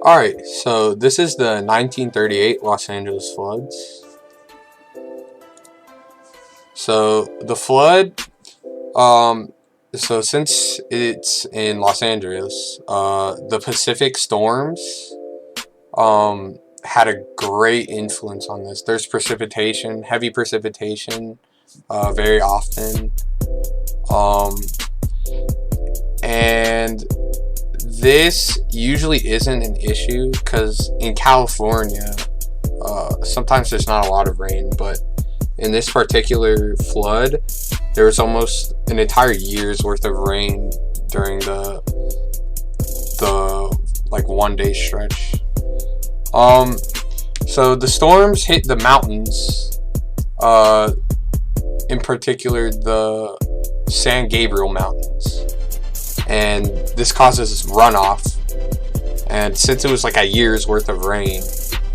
Alright, so this is the 1938 Los Angeles floods. So the flood, so since it's in Los Angeles, the Pacific storms, had a great influence on this. There's precipitation, heavy precipitation, very often, and this usually isn't an issue because in California, sometimes there's not a lot of rain, but in this particular flood, there was almost an entire year's worth of rain during the like 1 day stretch. So the storms hit the mountains, in particular the San Gabriel Mountains, and this causes runoff. And since it was like a year's worth of rain,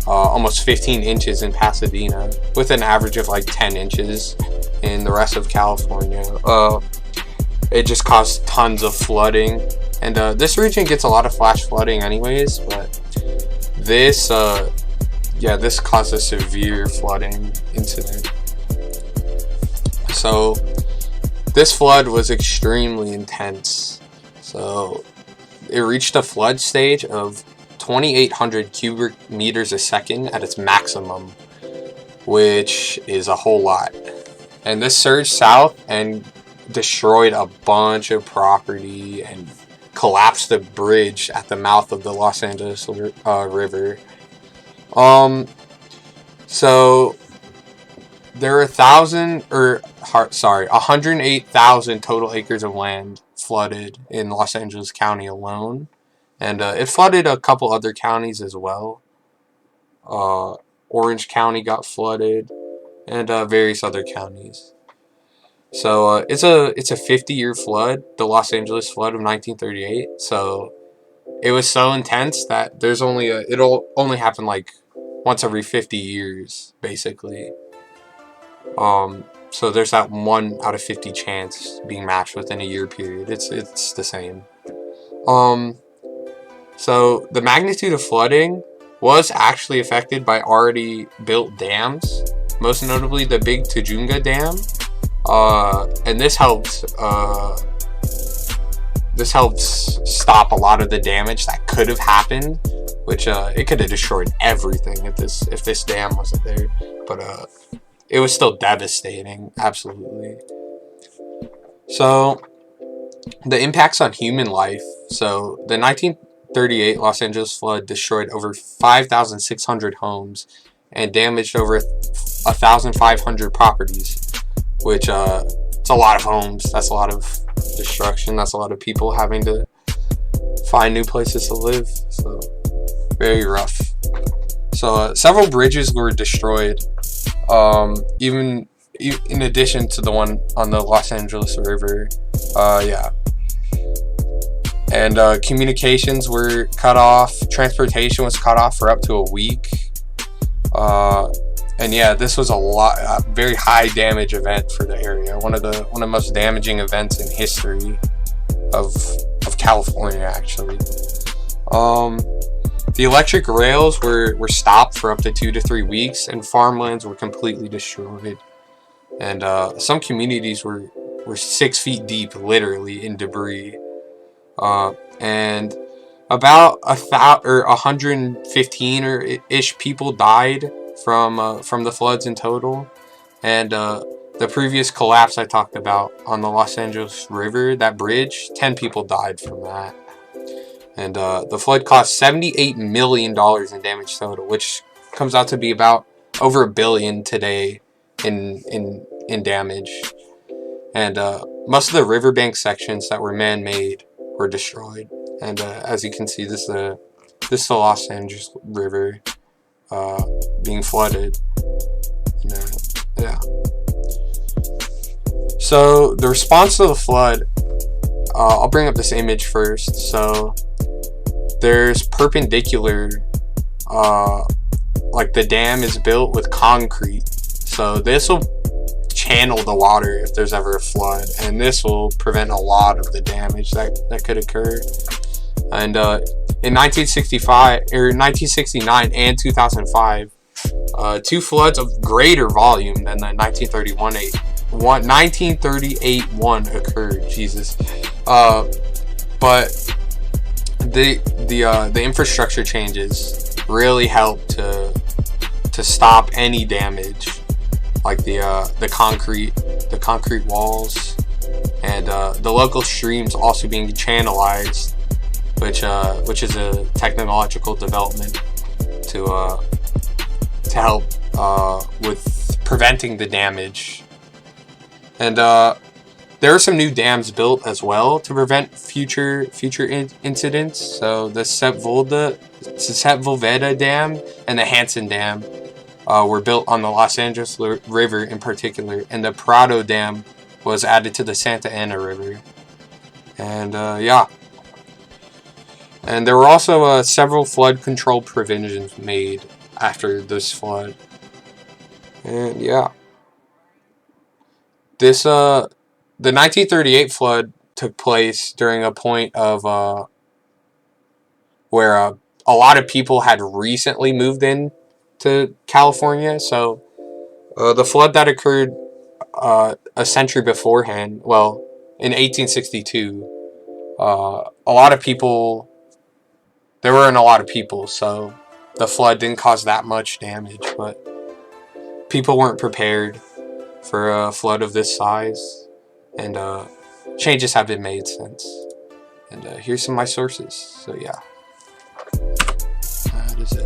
almost 15 inches in Pasadena, with an average of like 10 inches in the rest of California, it just caused tons of flooding. And this region gets a lot of flash flooding anyways, but this this caused a severe flooding incident. So this flood was extremely intense. So it reached a flood stage of 2,800 cubic meters a second at its maximum, which is a whole lot. And this surged south and destroyed a bunch of property and collapsed the bridge at the mouth of the Los Angeles River. So there are 108,000 total acres of land flooded in Los Angeles County alone, and it flooded a couple other counties as well. Orange County got flooded, and various other counties. So it's a 50-year flood, the Los Angeles flood of 1938. So it was so intense that it'll only happen like once every 50 years, basically. So there's that 1 out of 50 chance being matched within a year period. It's the same. So the magnitude of flooding was actually affected by already built dams, most notably the Big Tujunga Dam, and this helps stop a lot of the damage that could have happened, which it could have destroyed everything if this dam wasn't there, but it was still devastating, absolutely. So the impacts on human life. So the 1938 Los Angeles flood destroyed over 5,600 homes and damaged over 1,500 properties, which it's a lot of homes. That's a lot of destruction. That's a lot of people having to find new places to live. So very rough. So several bridges were destroyed, even in addition to the one on the Los Angeles River. And communications were cut off. Transportation was cut off for up to a week. And yeah, this was a very high damage event for the area. One of the most damaging events in history of California, actually. The electric rails were stopped for up to 2 to 3 weeks, and farmlands were completely destroyed. And some communities were 6 feet deep, literally, in debris. And about 115 or ish people died from the floods in total. And the previous collapse I talked about on the Los Angeles River, that bridge, 10 people died from that. And the flood cost $78 million in damage total, which comes out to be about over $1 billion today in damage. And most of the riverbank sections that were man-made were destroyed. And as you can see, this is the Los Angeles River being flooded. Yeah. So the response to the flood, I'll bring up this image first. So there's perpendicular, like the dam is built with concrete. So this will channel the water if there's ever a flood, and this will prevent a lot of the damage that could occur. And in 1965 or 1969 and 2005, two floods of greater volume than the 1938 one occurred. Jesus, but the infrastructure changes really helped to stop any damage, like the concrete walls, and the local streams also being channelized, which is a technological development to help with preventing the damage. And there are some new dams built as well to prevent future incidents. So the Sepulveda Dam and the Hansen Dam were built on the Los Angeles River in particular, and the Prado Dam was added to the Santa Ana River. And yeah. And there were also several flood control provisions made after this flood. And yeah. The 1938 flood took place during a point of where a lot of people had recently moved in to California. So the flood that occurred a century beforehand, well, in 1862, a lot of people, there weren't a lot of people, so the flood didn't cause that much damage, but people weren't prepared for a flood of this size, and changes have been made since. And here's some of my sources. So yeah, that is it.